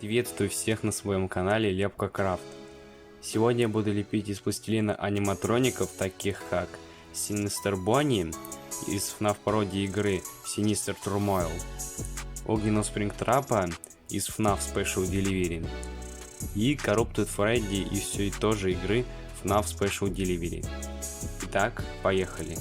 Приветствую всех на своем канале Лепка Крафт. Сегодня я буду лепить из пластилина аниматроников, таких как Sinister Bonnie из FNAF пародии игры Sinister Turmoil, огненного Спрингтрапа из FNAF Special Delivery и Corrupted Freddy из всей той же игры FNAF Special Delivery. Итак, поехали.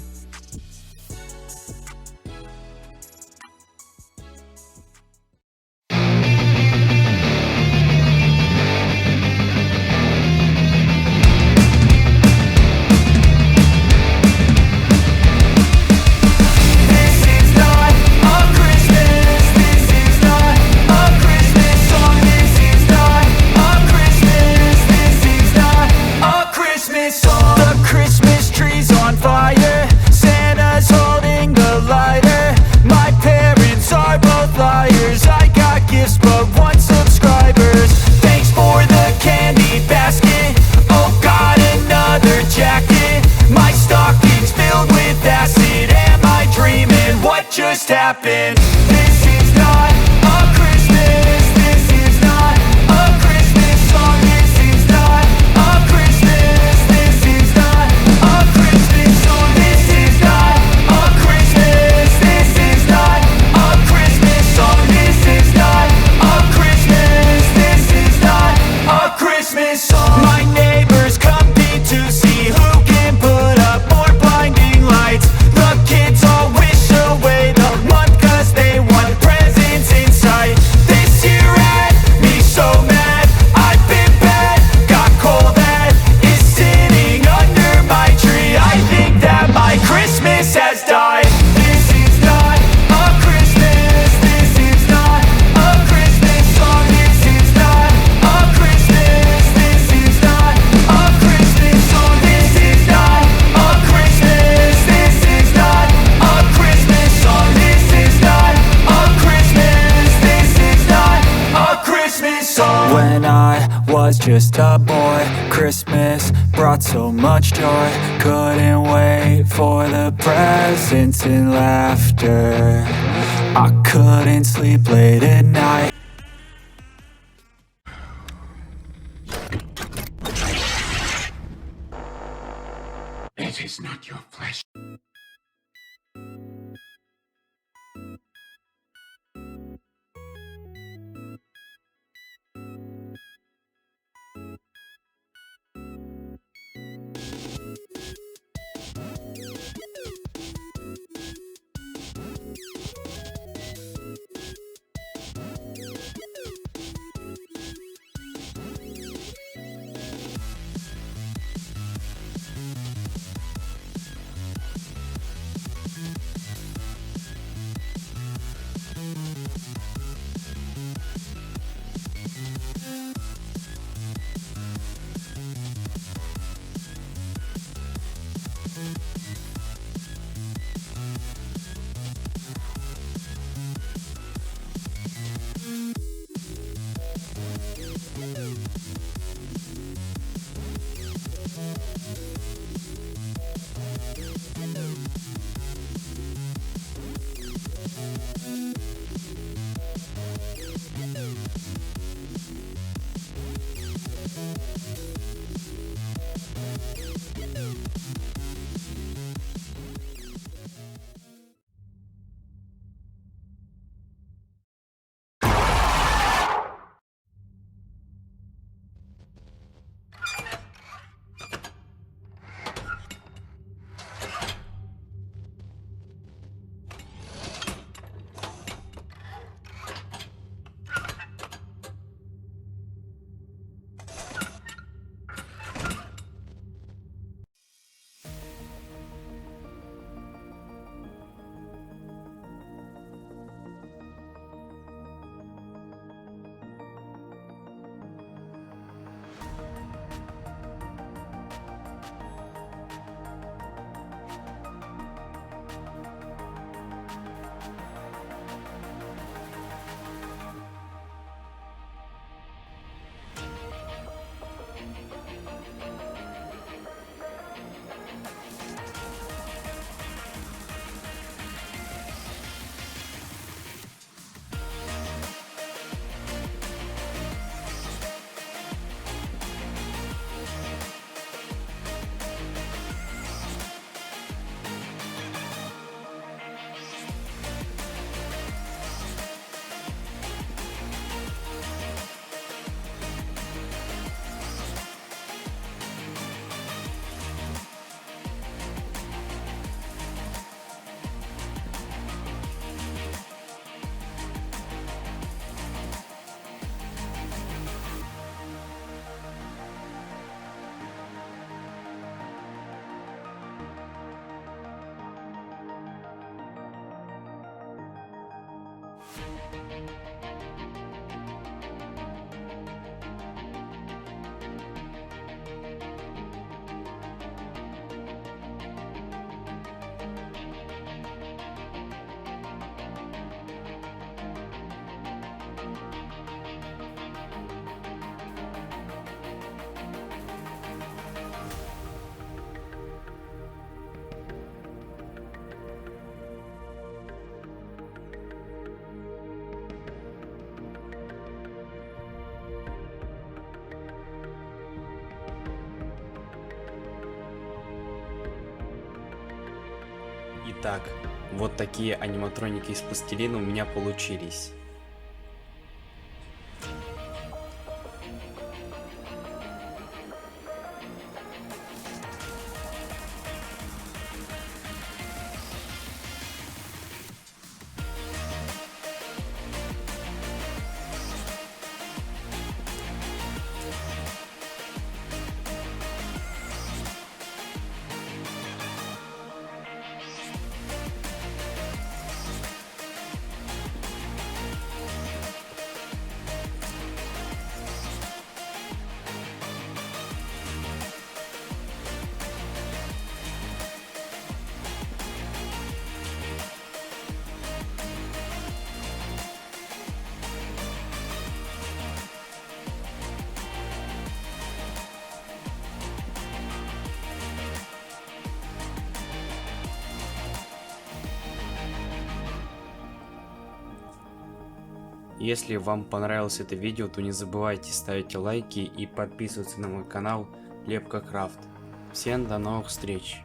Just happened. This is not a Christmas. This is not a Christmas song. This is not a Christmas. This is not a Christmas song. This is not a Christmas. This is not a Christmas song. This is not a Christmas. This is not a Christmas song. My neighbors compete to see who can put up more blinding lights. The kids all wish away the month cause they want presents in sight. This year had me so mad, I've been bad, got coal that is sitting under my tree. I think that my Christmas has died. This is not a Christmas. This is not a Christmas song. This is not a Christmas. This is not a Christmas song. This is not a Christmas. This is not a Christmas song. This is not a Christmas. This is not a Christmas song. When I was just a boy, Christmas brought so much joy. Couldn't wait for the presents and laughter. I couldn't sleep late at night. It is not your flesh. Итак, вот такие аниматроники из пластилина у меня получились. Если вам понравилось это видео, то не забывайте ставить лайки и подписываться на мой канал Лепка Крафт. Всем до новых встреч!